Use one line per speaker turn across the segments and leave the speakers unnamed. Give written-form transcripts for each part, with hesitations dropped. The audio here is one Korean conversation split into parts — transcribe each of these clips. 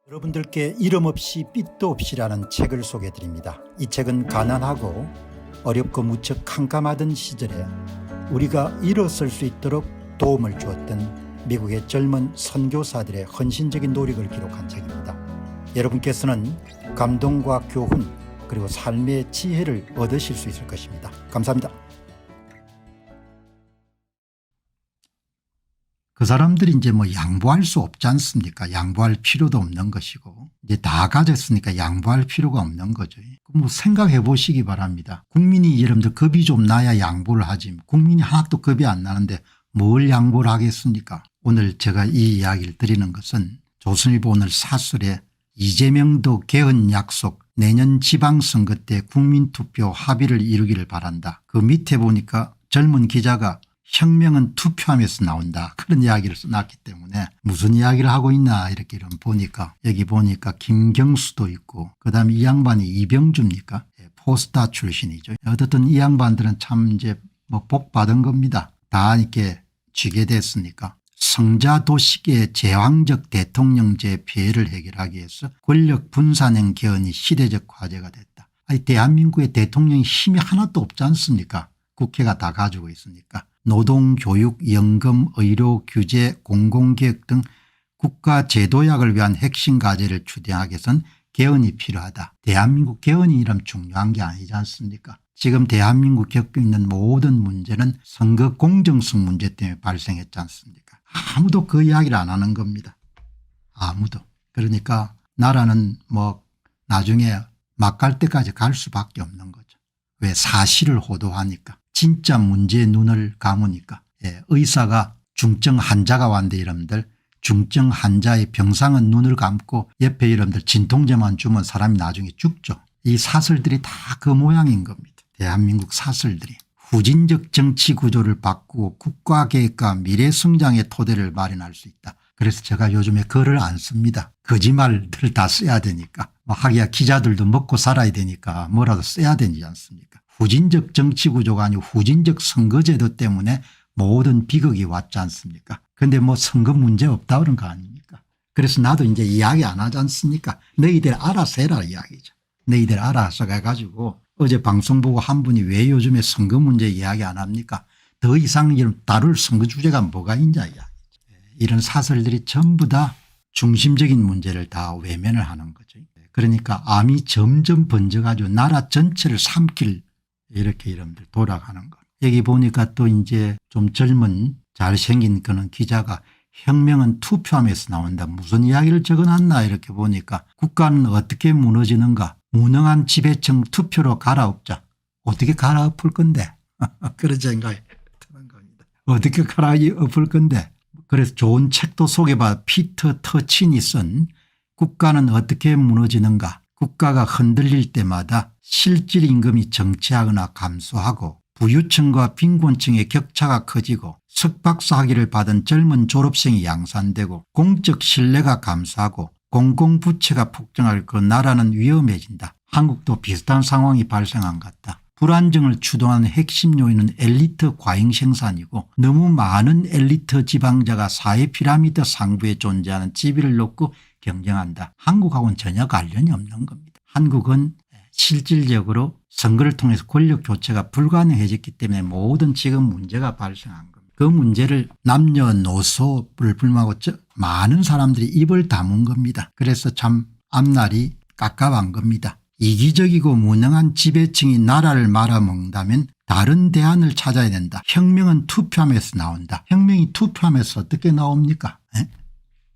여러분들께 이름 없이 빛도 없이라는 책을 소개해드립니다. 이 책은 가난하고 어렵고 무척 캄캄하던 시절에 우리가 일어설 수 있도록 도움을 주었던 미국의 젊은 선교사들의 헌신적인 노력을 기록한 책입니다. 여러분께서는 감동과 교훈 그리고 삶의 지혜를 얻으실 수 있을 것입니다. 감사합니다. 그 사람들이 이제 뭐 양보할 수 없지 않습니까? 양보할 필요도 없는 것이고 이제 다 가졌으니까 양보할 필요가 없는 거죠. 뭐 생각해 보시기 바랍니다. 국민이 여러분들 겁이 좀 나야 양보를 하지 국민이 하나도 겁이 안 나는데 뭘 양보를 하겠습니까? 오늘 제가 이 이야기를 드리는 것은 조선일보 오늘 사설에 이재명도 개헌 약속 내년 지방선거 때 국민투표 합의를 이루기를 바란다. 그 밑에 보니까 젊은 기자가 혁명은 투표하면서 나온다. 그런 이야기를 써놨기 때문에 무슨 이야기를 하고 있나 이렇게 보니까 여기 보니까 김경수도 있고 그다음에 이 양반이 이병주입니까? 포스타 출신이죠. 어쨌든 이 양반들은 참 이제 뭐 복 받은 겁니다. 다 이렇게 쥐게 됐으니까. 성자도식의 제왕적 대통령제 폐해를 해결하기 위해서 권력 분산형 개헌이 시대적 과제가 됐다. 아니 대한민국의 대통령이 힘이 하나도 없지 않습니까? 국회가 다 가지고 있으니까. 노동, 교육, 연금, 의료, 규제, 공공개혁 등 국가 제도약을 위한 핵심 과제를 추진하기 위해서는 개헌이 필요하다. 대한민국 개헌이 이러면 중요한 게 아니지 않습니까? 지금 대한민국 겪고 있는 모든 문제는 선거 공정성 문제 때문에 발생했지 않습니까? 아무도 그 이야기를 안 하는 겁니다. 아무도. 그러니까 나라는 뭐 나중에 막 갈 때까지 갈 수밖에 없는 거죠. 왜? 사실을 호도하니까. 진짜 문제에 눈을 감으니까. 의사가 중증 환자가 왔는데 여러분들 중증 환자의 병상은 눈을 감고 옆에 여러분들 진통제만 주면 사람이 나중에 죽죠. 이 사설들이 다 그 모양인 겁니다. 대한민국 사설들이. 후진적 정치 구조를 바꾸고 국가계획과 미래성장의 토대를 마련할 수 있다. 그래서 제가 요즘에 글을 안 씁니다. 거짓말들 다 써야 되니까. 하기야 기자들도 먹고 살아야 되니까 뭐라도 써야 되지 않습니까? 후진적 정치 구조가 아니고 후진적 선거제도 때문에 모든 비극이 왔지 않습니까? 그런데 뭐 선거 문제 없다 그런 거 아닙니까? 그래서 나도 이제 이야기 안 하지 않습니까? 너희들 알아서 해라 이야기죠. 너희들 알아서 해가지고 어제 방송 보고 한 분이 왜 요즘에 선거 문제 이야기 안 합니까? 더 이상 다룰 선거 주제가 뭐가 있냐 이야기죠. 이런 사설들이 전부 다 중심적인 문제를 다 외면을 하는 거죠. 그러니까 암이 점점 번져가지고 나라 전체를 삼킬 이렇게 여러분들 돌아가는 거. 여기 보니까 또 이제 좀 젊은 잘생긴 그런 기자가 혁명은 투표하면서 나온다. 무슨 이야기를 적어놨나 이렇게 보니까 국가는 어떻게 무너지는가. 무능한 지배층 투표로 갈아엎자. 어떻게 갈아엎을 건데. 그런 생각이 드는 겁니다. 어떻게 갈아엎을 건데. 그래서 좋은 책도 소개봐. 피터 터친이 쓴 국가는 어떻게 무너지는가. 국가가 흔들릴 때마다 실질 임금이 정체하거나 감소하고 부유층과 빈곤층의 격차가 커지고 석박사 학위를 받은 젊은 졸업생이 양산되고 공적 신뢰가 감소하고 공공부채가 폭증할 그 나라는 위험해진다. 한국도 비슷한 상황이 발생한 것 같다. 불안정을 추동하는 핵심 요인은 엘리트 과잉 생산이고 너무 많은 엘리트 지방자가 사회 피라미드 상부에 존재하는 지위를 놓고 경쟁한다. 한국하고는 전혀 관련이 없는 겁니다. 한국은 실질적으로 선거를 통해서 권력 교체가 불가능해졌기 때문에 모든 지금 문제가 발생한 겁니다. 그 문제를 남녀노소를 불문하고 많은 사람들이 입을 다문 겁니다. 그래서 참 앞날이 깝깝한 겁니다. 이기적이고 무능한 지배층이 나라를 말아먹는다면 다른 대안을 찾아야 된다. 혁명은 투표하면서 나온다. 혁명이 투표하면서 어떻게 나옵니까?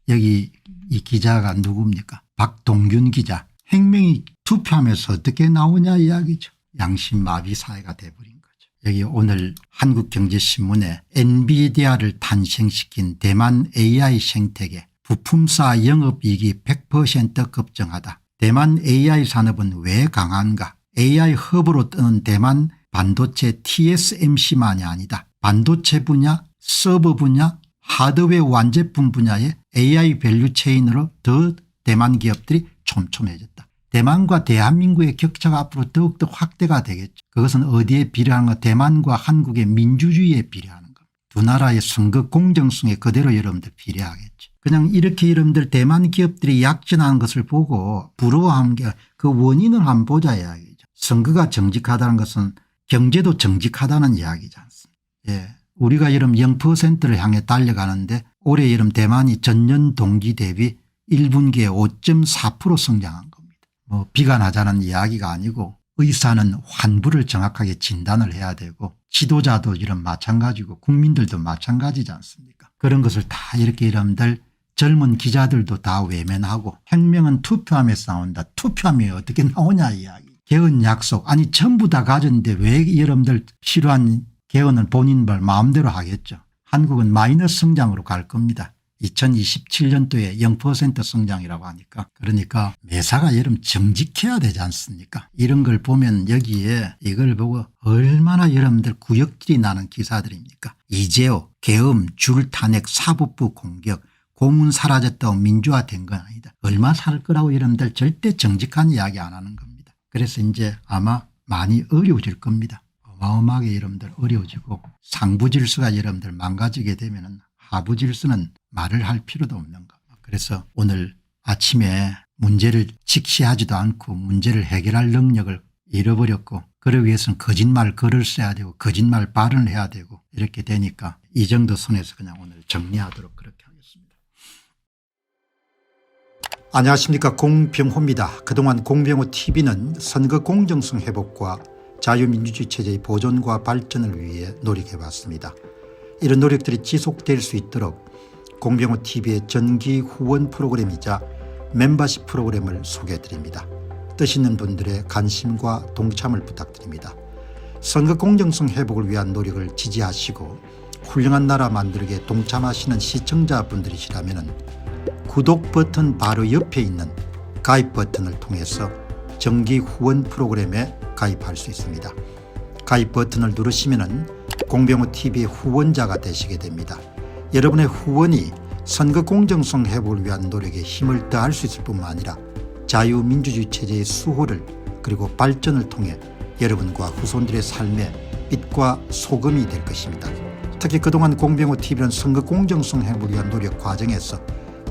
여기 이 기자가 누굽니까? 박동균 기자. 혁명이 투표하면서 어떻게 나오냐 이야기죠. 양심마비 사회가 돼버린 거죠. 여기 오늘 한국경제신문에 엔비디아를 탄생시킨 대만 AI 생태계 부품사 영업이익이 100% 급증하다. 대만 AI 산업은 왜 강한가. AI 허브로 뜨는 대만 반도체 TSMC만이 아니다. 반도체 분야, 서버 분야, 하드웨어 완제품 분야의 AI 밸류체인으로 더 대만 기업들이 촘촘해졌다. 대만과 대한민국의 격차가 앞으로 더욱더 확대가 되겠죠. 그것은 어디에 비례하는가. 대만과 한국의 민주주의에 비례하는 겁니다. 두 나라의 선거 공정성에 그대로 여러분들 비례하겠죠. 그냥 이렇게 여러분들 대만 기업들이 약진하는 것을 보고 부러워한 게 그 원인을 한번 보자 이야기죠. 선거가 정직하다는 것은 경제도 정직하다는 이야기지 않습니까? 예. 우리가 여름 0%를 향해 달려가는데 올해 여름 대만이 전년 동기 대비 1분기에 5.4% 성장한 겁니다. 뭐 비관하자는 이야기가 아니고 의사는 환부를 정확하게 진단을 해야 되고 지도자도 이런 마찬가지고 국민들도 마찬가지지 않습니까? 그런 것을 다 이렇게 여러분들 젊은 기자들도 다 외면하고 혁명은 투표함에서 나온다. 투표함이 어떻게 나오냐 이야기. 개헌 약속 아니 전부 다 가졌는데 왜 여러분들 필요한 개헌은 본인 마음대로 하겠죠. 한국은 마이너스 성장으로 갈 겁니다. 2027년도에 0% 성장이라고 하니까 그러니까 매사가 여러분 정직해야 되지 않습니까? 이런 걸 보면 여기에 이걸 보고 얼마나 여러분들 구역질이 나는 기사들입니까? 이재호 계엄 줄탄핵 사법부 공격 고문 사라졌다고 민주화된 건 아니다. 얼마 살 거라고 여러분들 절대 정직한 이야기 안 하는 겁니다. 그래서 이제 아마 많이 어려워질 겁니다. 어마어마하게 여러분들 어려워지고 상부 질서가 여러분들 망가지게 되면 하부 질서는 말을 할 필요도 없는 거. 그래서 오늘 아침에 문제를 직시하지도 않고 문제를 해결할 능력을 잃어버렸고 그러기 위해서는 거짓말 글을 써야 되고 거짓말 발언을 해야 되고 이렇게 되니까 이 정도 선에서 그냥 오늘 정리하도록 그렇게 하겠습니다. 안녕하십니까, 공병호입니다. 그동안 공병호 TV는 선거 공정성 회복과 자유민주주의 체제의 보존과 발전을 위해 노력해왔습니다. 이런 노력들이 지속될 수 있도록 공병호 TV의 정기 후원 프로그램이자 멤버십 프로그램을 소개해드립니다. 뜻 있는 분들의 관심과 동참을 부탁드립니다. 선거 공정성 회복을 위한 노력을 지지하시고 훌륭한 나라 만들기에 동참하시는 시청자분들이시라면 구독 버튼 바로 옆에 있는 가입 버튼을 통해서 정기 후원 프로그램에 가입할 수 있습니다. 가입 버튼을 누르시면 공병호 TV의 후원자가 되시게 됩니다. 여러분의 후원이 선거 공정성 회복을 위한 노력에 힘을 더할 수 있을 뿐만 아니라 자유민주주의 체제의 수호를 그리고 발전을 통해 여러분과 후손들의 삶에 빛과 소금이 될 것입니다. 특히 그동안 공병호 TV는 선거 공정성 회복을 위한 노력 과정에서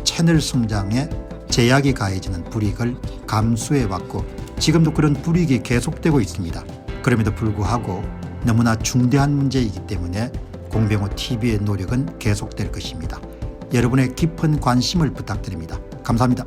채널 성장에 제약이 가해지는 불이익을 감수해왔고 지금도 그런 불이익이 계속되고 있습니다. 그럼에도 불구하고 너무나 중대한 문제이기 때문에 공병호 TV의 노력은 계속될 것입니다. 여러분의 깊은 관심을 부탁드립니다. 감사합니다.